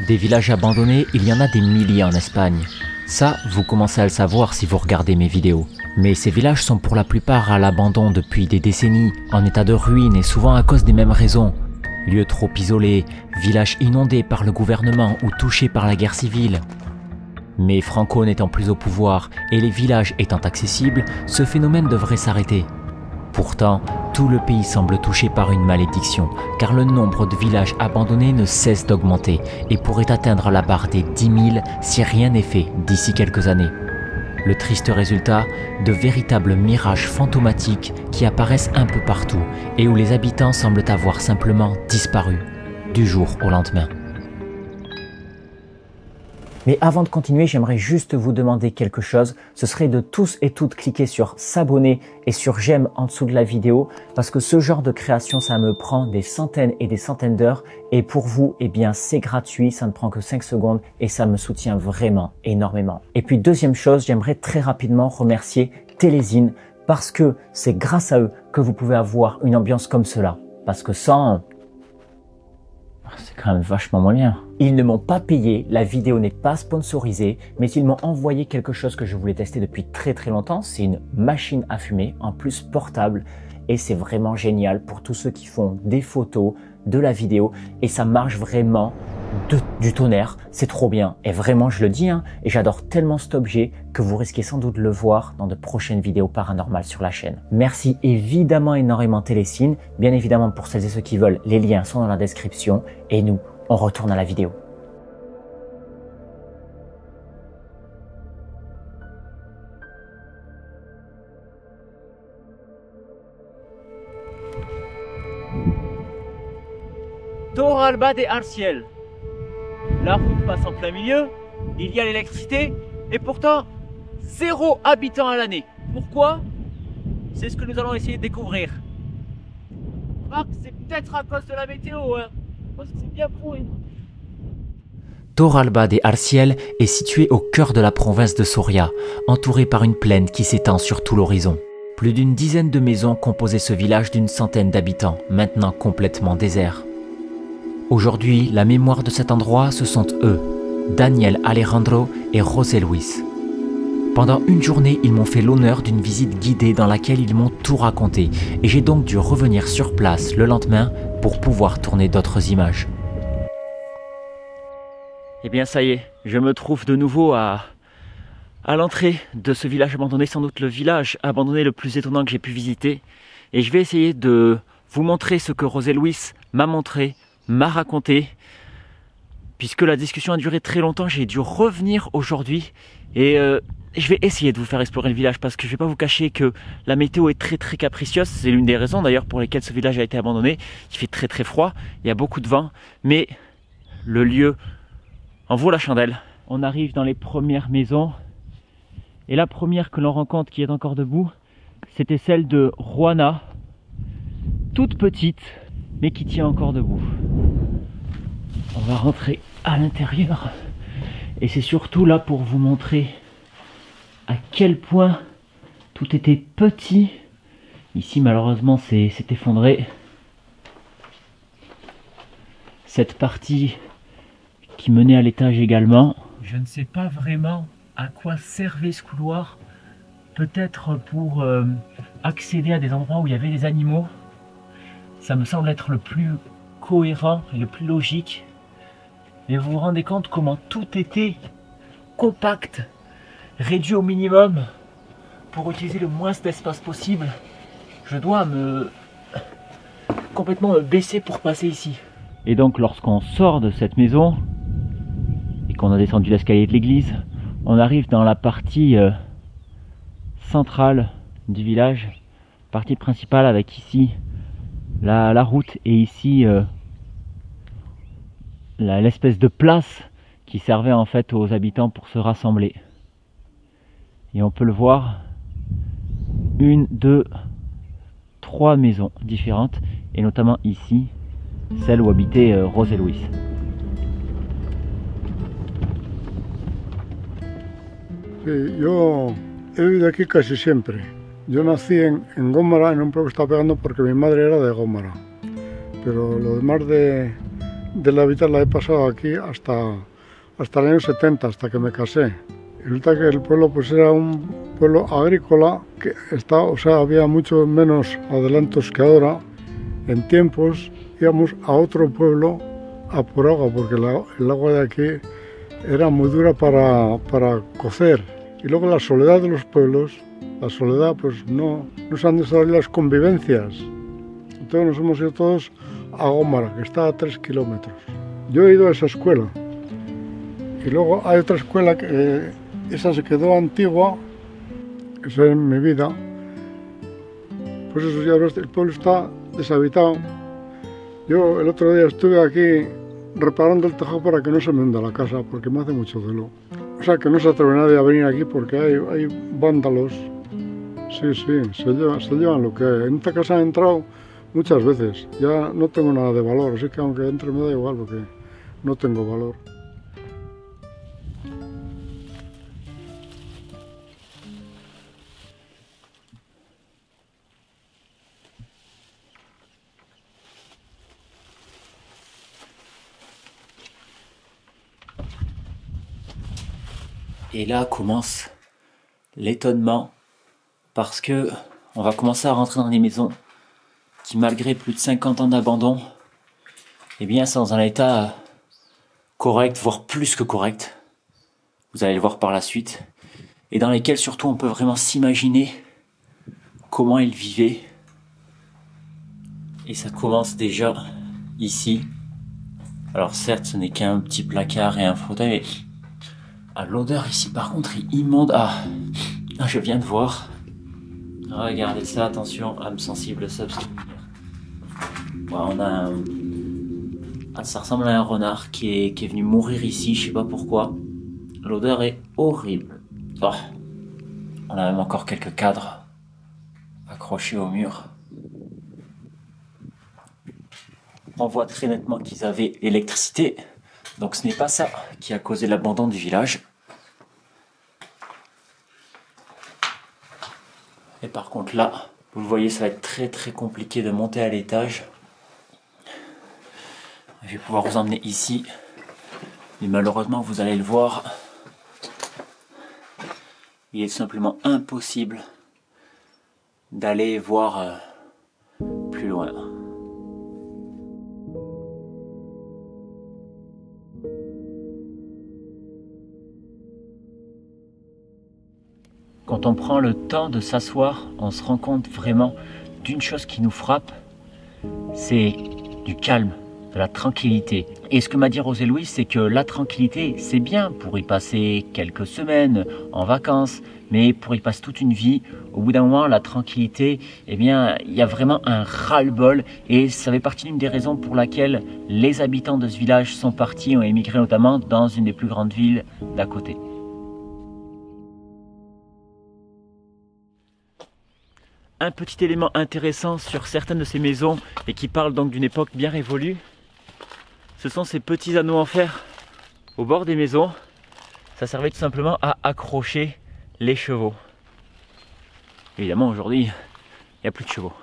Des villages abandonnés, il y en a des milliers en Espagne. Ça, vous commencez à le savoir si vous regardez mes vidéos. Mais ces villages sont pour la plupart à l'abandon depuis des décennies, en état de ruine et souvent à cause des mêmes raisons. Lieux trop isolés, villages inondés par le gouvernement ou touchés par la guerre civile. Mais Franco n'étant plus au pouvoir et les villages étant accessibles, ce phénomène devrait s'arrêter. Pourtant, tout le pays semble touché par une malédiction, car le nombre de villages abandonnés ne cesse d'augmenter et pourrait atteindre la barre des 10 000 si rien n'est fait d'ici quelques années. Le triste résultat, de véritables mirages fantomatiques qui apparaissent un peu partout et où les habitants semblent avoir simplement disparu, du jour au lendemain. Mais avant de continuer, j'aimerais juste vous demander quelque chose. Ce serait de tous et toutes cliquer sur s'abonner et sur j'aime en dessous de la vidéo parce que ce genre de création, ça me prend des centaines et des centaines d'heures. Et pour vous, eh bien, c'est gratuit, ça ne prend que 5 secondes et ça me soutient vraiment énormément. Et puis deuxième chose, j'aimerais très rapidement remercier Télézine parce que c'est grâce à eux que vous pouvez avoir une ambiance comme cela. Parce que sans... c'est quand même vachement moins bien. Ils ne m'ont pas payé, la vidéo n'est pas sponsorisée, mais ils m'ont envoyé quelque chose que je voulais tester depuis très longtemps. C'est une machine à fumer, en plus portable, et c'est vraiment génial pour tous ceux qui font des photos, de la vidéo, et ça marche vraiment du tonnerre. C'est trop bien, et vraiment je le dis, hein, et j'adore tellement cet objet que vous risquez sans doute de le voir dans de prochaines vidéos paranormales sur la chaîne. Merci évidemment énormément Télézine, bien évidemment pour celles et ceux qui veulent, les liens sont dans la description, et nous, on retourne à la vidéo. Torralba de Arciel. La route passe en plein milieu, il y a l'électricité, et pourtant, 0 habitant à l'année. Pourquoi? C'est ce que nous allons essayer de découvrir. Marc, c'est peut-être à cause de la météo, hein, parce que c'est bien pourri. Torralba de Arciel est situé au cœur de la province de Soria, entouré par une plaine qui s'étend sur tout l'horizon. Plus d'une dizaine de maisons composaient ce village d'une centaine d'habitants, maintenant complètement désert. Aujourd'hui, la mémoire de cet endroit, ce sont eux, Daniel Alejandro et José Luis. Pendant une journée, ils m'ont fait l'honneur d'une visite guidée dans laquelle ils m'ont tout raconté, et j'ai donc dû revenir sur place le lendemain pour pouvoir tourner d'autres images. Eh bien ça y est, je me trouve de nouveau à l'entrée de ce village abandonné, sans doute le village abandonné le plus étonnant que j'ai pu visiter. Et je vais essayer de vous montrer ce que José Luis m'a montré, m'a raconté. Puisque la discussion a duré très longtemps, j'ai dû revenir aujourd'hui et je vais essayer de vous faire explorer le village parce que je ne vais pas vous cacher que la météo est très capricieuse. C'est l'une des raisons d'ailleurs pour lesquelles ce village a été abandonné. Il fait très froid, il y a beaucoup de vent, mais le lieu en vaut la chandelle. On arrive dans les premières maisons et la première que l'on rencontre qui est encore debout, c'était celle de Juana, toute petite mais qui tient encore debout. On va rentrer à l'intérieur et c'est surtout là pour vous montrer à quel point tout était petit. Ici malheureusement c'est effondré. Cette partie qui menait à l'étage également. Je ne sais pas vraiment à quoi servait ce couloir. Peut-être pour accéder à des endroits où il y avait des animaux. Ça me semble être le plus cohérent et le plus logique. Mais vous vous rendez compte comment tout était compact, réduit au minimum pour utiliser le moins d'espace possible. Je dois complètement me baisser pour passer ici. Et donc lorsqu'on sort de cette maison et qu'on a descendu l'escalier de l'église, on arrive dans la partie centrale du village, partie principale avec ici la route et ici l'espèce de place qui servait en fait aux habitants pour se rassembler. Et on peut le voir, 1, 2, 3 maisons différentes et notamment ici celle où habitait José Luis. Yo he vivido aquí casi siempre. Yo nací en Gómara, en un pueblo que estaba pegando porque mi madre era de Gómara. Pero lo demás de de la vida la he pasado aquí hasta el año 70, hasta que me casé. Y resulta que el pueblo pues era un pueblo agrícola, que está, o sea, había mucho menos adelantos que ahora. En tiempos íbamos a otro pueblo a por agua, porque el agua de aquí era muy dura para cocer. Y luego la soledad de los pueblos, la soledad, pues no se han desarrollado las convivencias. Entonces nos hemos ido todos a Gómara, que está a 3 kilómetros. Yo he ido a esa escuela. Y luego hay otra escuela que esa se quedó antigua, esa es mi vida. Pues eso, ya ves, el pueblo está deshabitado. Yo el otro día estuve aquí reparando el tejado para que no se me hunda la casa, porque me hace mucho celo. O sea, que no se atreve nadie a venir aquí porque hay vándalos. Sí, se llevan lo que hay. En esta casa he entrado muchas veces. Ya no tengo nada de valor, así que aunque entre me da igual porque no tengo valor. Et là commence l'étonnement parce que on va commencer à rentrer dans des maisons qui, malgré plus de 50 ans d'abandon, eh bien, sont dans un état correct, voire plus que correct. Vous allez le voir par la suite. Et dans lesquels surtout on peut vraiment s'imaginer comment ils vivaient. Et ça commence déjà ici. Alors certes, ce n'est qu'un petit placard et un fauteuil, mais l'odeur ici par contre est immonde. Je viens de voir. Regardez ça, attention, âme sensible s'abstenir. On a ça ressemble à un renard qui est venu mourir ici, je sais pas pourquoi. L'odeur est horrible. On a même encore quelques cadres accrochés au mur. On voit très nettement qu'ils avaient l'électricité. Donc ce n'est pas ça qui a causé l'abandon du village. Et par contre là, vous le voyez, ça va être très très compliqué de monter à l'étage. Je vais pouvoir vous emmener ici. Mais malheureusement, vous allez le voir, il est tout simplement impossible d'aller voir plus loin. Quand on prend le temps de s'asseoir, on se rend compte vraiment d'une chose qui nous frappe, c'est du calme, de la tranquillité. Et ce que m'a dit Rosé Louise, c'est que la tranquillité, c'est bien pour y passer quelques semaines en vacances, mais pour y passer toute une vie, au bout d'un moment, la tranquillité, eh bien, il y a vraiment un ras-le-bol. Et ça fait partie d'une des raisons pour laquelle les habitants de ce village sont partis, ont émigré notamment dans une des plus grandes villes d'à côté. Un petit élément intéressant sur certaines de ces maisons et qui parle donc d'une époque bien révolue, ce sont ces petits anneaux en fer au bord des maisons. Ça servait tout simplement à accrocher les chevaux. Évidemment aujourd'hui, il n'y a plus de chevaux.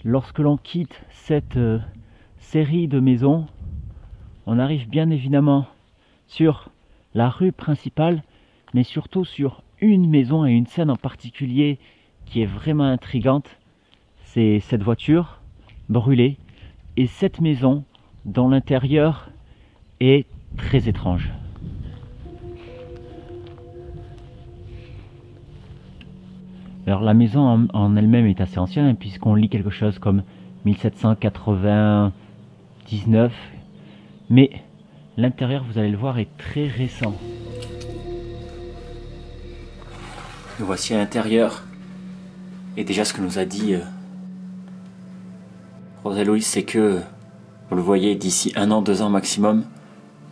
Lorsque l'on quitte cette série de maisons, on arrive bien évidemment sur la rue principale, mais surtout sur une maison et une scène en particulier qui est vraiment intrigante. C'est cette voiture brûlée et cette maison dont l'intérieur est très étrange. Alors la maison en elle-même est assez ancienne, hein, puisqu'on lit quelque chose comme 1799, mais l'intérieur, vous allez le voir, est très récent. Nous voici à l'intérieur. Et déjà ce que nous a dit Rosé Louise, c'est que, vous le voyez, d'ici 1 an, 2 ans maximum,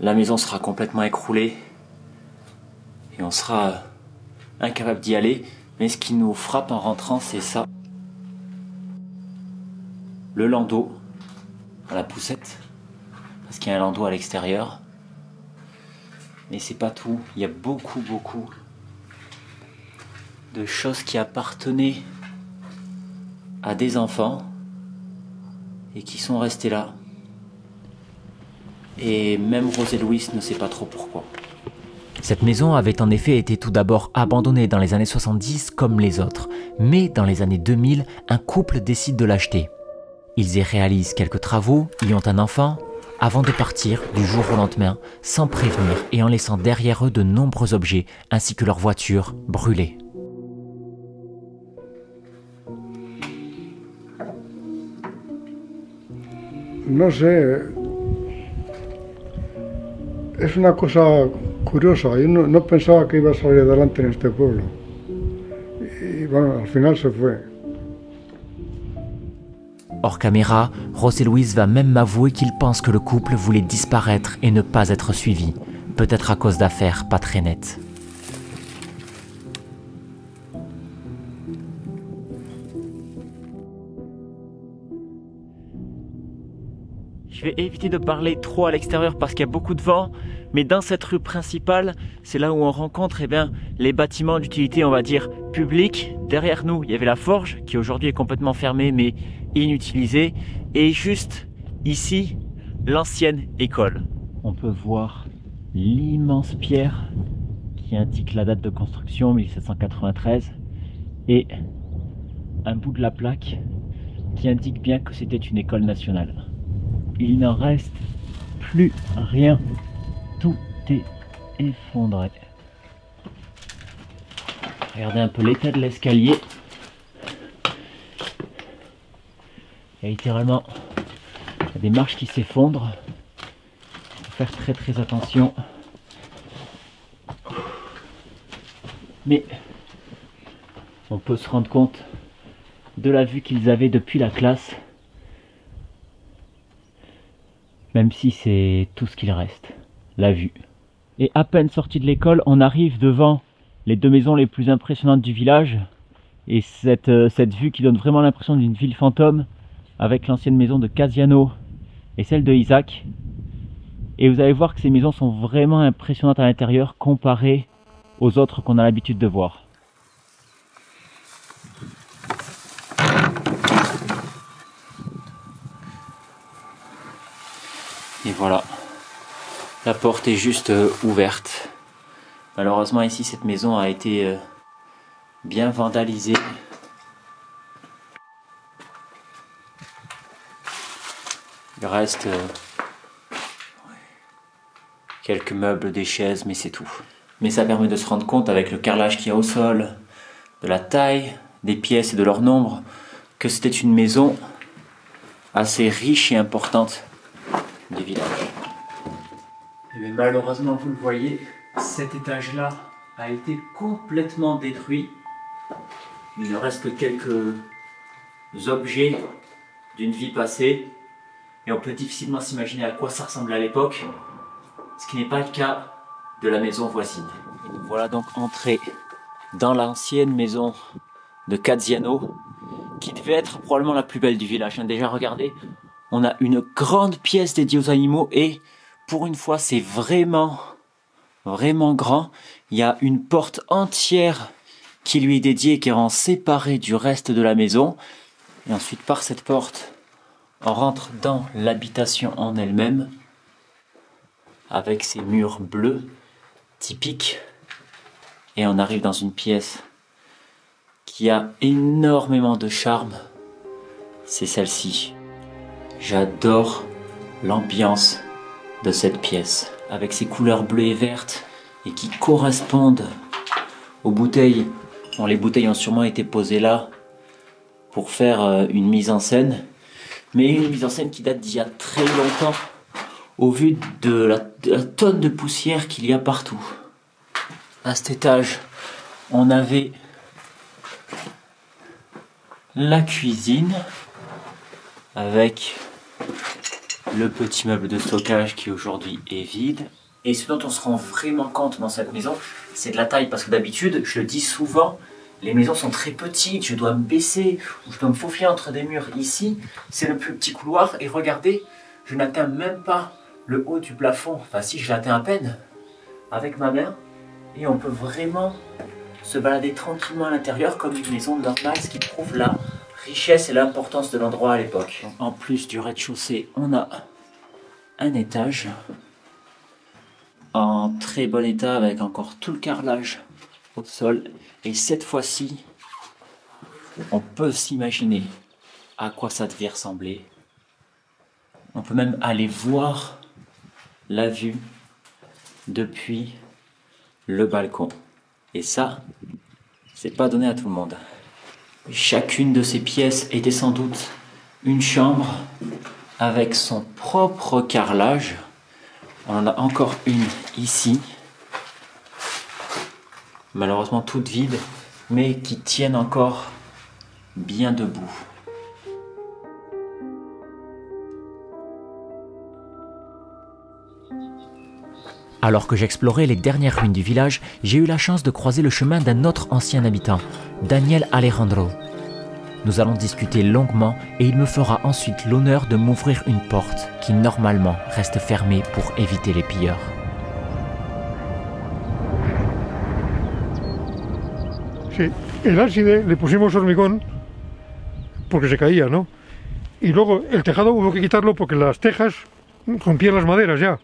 la maison sera complètement écroulée et on sera incapable d'y aller. Mais ce qui nous frappe en rentrant, c'est ça. Le landau à la poussette, parce qu'il y a un landau à l'extérieur. Mais c'est pas tout, il y a beaucoup de choses qui appartenaient à des enfants et qui sont restés là. et même Rosé Louis ne sait pas trop pourquoi. Cette maison avait en effet été tout d'abord abandonnée dans les années 70 comme les autres, mais dans les années 2000, un couple décide de l'acheter. Ils y réalisent quelques travaux, y ont un enfant, avant de partir du jour au lendemain, sans prévenir et en laissant derrière eux de nombreux objets ainsi que leur voiture brûlée. No sé, es una cosa curiosa. Yo no pensaba que iba a salir adelante en este pueblo. Y bueno, al final se fue. Hors caméra, José Luis va même m'avouer qu'il pense que le couple voulait disparaître et ne pas être suivi, peut-être à cause d'affaires pas très nettes. Je vais éviter de parler trop à l'extérieur parce qu'il y a beaucoup de vent, mais dans cette rue principale, c'est là où on rencontre les bâtiments d'utilité, on va dire, publique. Derrière nous, il y avait la forge qui aujourd'hui est complètement fermée mais inutilisée. Et juste ici, l'ancienne école. On peut voir l'immense pierre qui indique la date de construction, 1793, et un bout de la plaque qui indique bien que c'était une école nationale. Il n'en reste plus rien. Tout est effondré. Regardez un peu l'état de l'escalier. Il y a littéralement des marches qui s'effondrent. Il faut faire très très attention. Mais on peut se rendre compte de la vue qu'ils avaient depuis la classe. Même si c'est tout ce qu'il reste, la vue. Et à peine sorti de l'école, on arrive devant les deux maisons les plus impressionnantes du village. Et cette vue qui donne vraiment l'impression d'une ville fantôme, avec l'ancienne maison de Casiano et celle de Isaac. Et vous allez voir que ces maisons sont vraiment impressionnantes à l'intérieur comparées aux autres qu'on a l'habitude de voir. Et voilà, la porte est juste ouverte. Malheureusement ici cette maison a été bien vandalisée. Il reste quelques meubles, des chaises, mais c'est tout. Mais ça permet de se rendre compte avec le carrelage qu'il y a au sol, de la taille des pièces et de leur nombre, que c'était une maison assez riche et importante du village. Et malheureusement, vous le voyez, cet étage-là a été complètement détruit. Il ne reste que quelques objets d'une vie passée. Et on peut difficilement s'imaginer à quoi ça ressemblait à l'époque, ce qui n'est pas le cas de la maison voisine. Et nous voilà donc entrés dans l'ancienne maison de Casiano, qui devait être probablement la plus belle du village. Déjà, regardez, on a une grande pièce dédiée aux animaux et pour une fois, c'est vraiment grand. Il y a une porte entière qui lui est dédiée et qui rend séparée du reste de la maison. Et ensuite, par cette porte, on rentre dans l'habitation en elle-même avec ses murs bleus typiques et on arrive dans une pièce qui a énormément de charme. C'est celle-ci. J'adore l'ambiance de cette pièce avec ses couleurs bleues et vertes et qui correspondent aux bouteilles. Bon, les bouteilles ont sûrement été posées là pour faire une mise en scène. Mais une mise en scène qui date d'il y a très longtemps, au vu de la tonne de poussière qu'il y a partout. À cet étage, on avait la cuisine, avec le petit meuble de stockage qui aujourd'hui est vide. Et ce dont on se rend vraiment compte dans cette maison, c'est de la taille, parce que d'habitude, je le dis souvent, les maisons sont très petites, je dois me baisser, ou je dois me faufiler entre des murs. Ici, c'est le plus petit couloir, et regardez, je n'atteins même pas le haut du plafond. Enfin si, je l'atteins à peine avec ma main, et on peut vraiment se balader tranquillement à l'intérieur comme une maison normale, ce qui prouve la richesse et l'importance de l'endroit à l'époque. En plus du rez-de-chaussée, on a un étage en très bon état avec encore tout le carrelage au sol. Et cette fois-ci, on peut s'imaginer à quoi ça devait ressembler. On peut même aller voir la vue depuis le balcon. Et ça, c'est pas donné à tout le monde. Chacune de ces pièces était sans doute une chambre avec son propre carrelage. On en a encore une ici, malheureusement toute vide, mais qui tiennent encore bien debout. Alors que j'explorais les dernières ruines du village, j'ai eu la chance de croiser le chemin d'un autre ancien habitant, Daniel Alejandro. Nous allons discuter longuement et il me fera ensuite l'honneur de m'ouvrir une porte qui normalement reste fermée pour éviter les pilleurs. Sí, el ábside le pusimos hormigón porque se caía, ¿no? Y luego el tejado hubo que quitarlo porque las tejas rompían las maderas ya.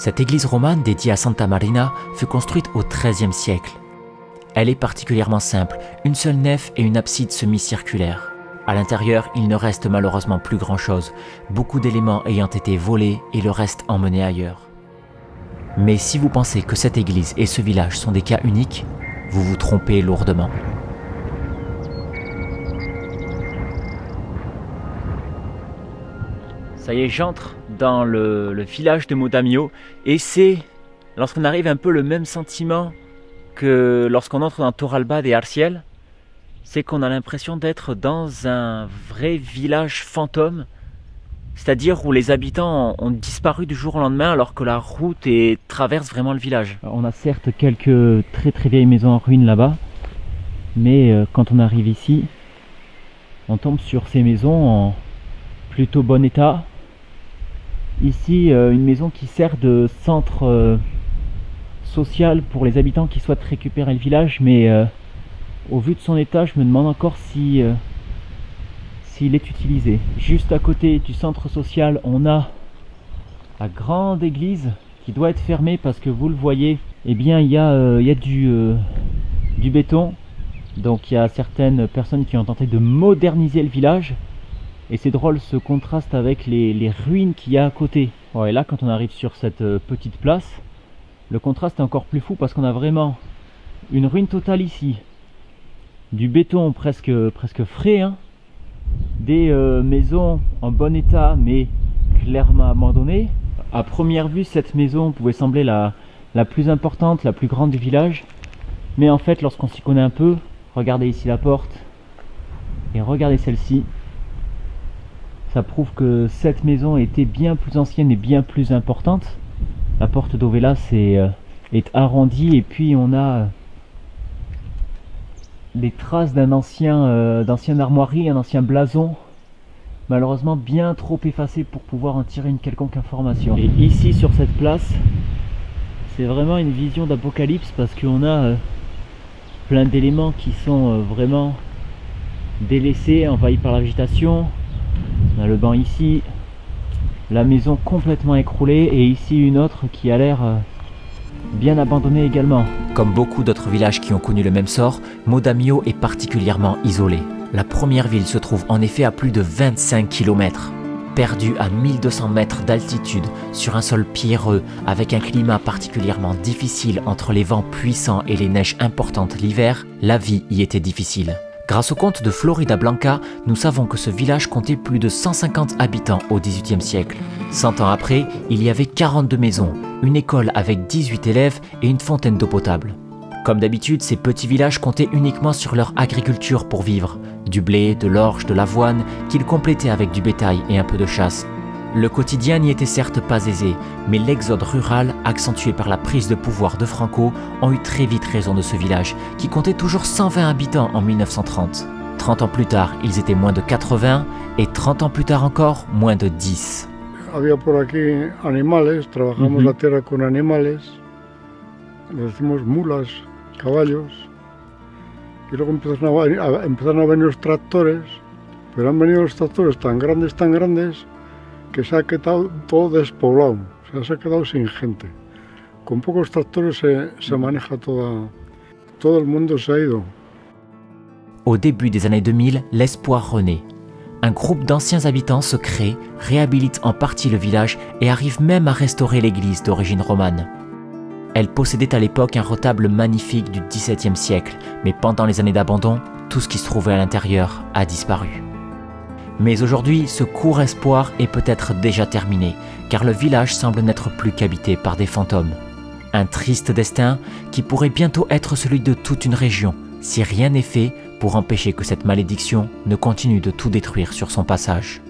Cette église romane dédiée à Santa Marina fut construite au XIIIe siècle. Elle est particulièrement simple, une seule nef et une abside semi-circulaire. À l'intérieur, il ne reste malheureusement plus grand-chose, beaucoup d'éléments ayant été volés et le reste emmenés ailleurs. Mais si vous pensez que cette église et ce village sont des cas uniques, vous vous trompez lourdement. Ça y est, j'entre dans le village de Modamio et c'est, lorsqu'on arrive, un peu le même sentiment que lorsqu'on entre dans Torralba de Arciel, c'est qu'on a l'impression d'être dans un vrai village fantôme, c'est-à-dire où les habitants ont disparu du jour au lendemain alors que la route traverse vraiment le village. On a certes quelques très très vieilles maisons en ruine là-bas, mais quand on arrive ici, on tombe sur ces maisons en plutôt bon état. Ici, une maison qui sert de centre social pour les habitants qui souhaitent récupérer le village, mais au vu de son état, je me demande encore s'il est utilisé. Juste à côté du centre social, on a la grande église qui doit être fermée parce que vous le voyez, eh bien il y a du béton. Donc il y a certaines personnes qui ont tenté de moderniser le village. Et c'est drôle ce contraste avec les ruines qu'il y a à côté. Bon, et là, quand on arrive sur cette petite place, le contraste est encore plus fou parce qu'on a vraiment une ruine totale ici. Du béton presque frais, hein. Des maisons en bon état mais clairement abandonnées. À première vue, cette maison pouvait sembler la plus importante, la plus grande du village. Mais en fait, lorsqu'on s'y connaît un peu, regardez ici la porte et regardez celle-ci. Ça prouve que cette maison était bien plus ancienne et bien plus importante. La porte d'Ovella est arrondie et puis on a les traces d'ancienne armoirie, un ancien blason, malheureusement bien trop effacé pour pouvoir en tirer une quelconque information. Et ici sur cette place, c'est vraiment une vision d'apocalypse parce qu'on a plein d'éléments qui sont vraiment délaissés, envahis par la végétation. On a le banc ici, la maison complètement écroulée et ici une autre qui a l'air bien abandonnée également. Comme beaucoup d'autres villages qui ont connu le même sort, Modamio est particulièrement isolé. La première ville se trouve en effet à plus de 25 km. Perdue à 1200 mètres d'altitude, sur un sol pierreux, avec un climat particulièrement difficile entre les vents puissants et les neiges importantes l'hiver, la vie y était difficile. Grâce au conte de Florida Blanca, nous savons que ce village comptait plus de 150 habitants au XVIIIe siècle. 100 ans après, il y avait 42 maisons, une école avec 18 élèves et une fontaine d'eau potable. Comme d'habitude, ces petits villages comptaient uniquement sur leur agriculture pour vivre. Du blé, de l'orge, de l'avoine, qu'ils complétaient avec du bétail et un peu de chasse. Le quotidien n'y était certes pas aisé, mais l'exode rural, accentué par la prise de pouvoir de Franco, ont eu très vite raison de ce village, qui comptait toujours 120 habitants en 1930. 30 ans plus tard, ils étaient moins de 80, Et 30 ans plus tard encore, moins de 10. Había por aquí animales, trabajamos la tierra con animales, le decimos mulas, caballos, y luego empezaron a venir los tractores, pero han venido los tractores tan grandes, que se ha quedado todo despoblado, o sea, se ha quedado sin gente. Con pocos tractores se maneja todo el mundo se ha ido. Au début des années 2000, l'espoir renaît. Un groupe d'anciens habitants se crée, réhabilite en partie le village et arrive même à restaurer l'église d'origine romane. Elle possédait à l'époque un retable magnifique du XVIIe siècle, mais pendant les années d'abandon, tout ce qui se trouvait à l'intérieur a disparu. Mais aujourd'hui, ce court espoir est peut-être déjà terminé, car le village semble n'être plus qu'habité par des fantômes. Un triste destin qui pourrait bientôt être celui de toute une région, si rien n'est fait pour empêcher que cette malédiction ne continue de tout détruire sur son passage.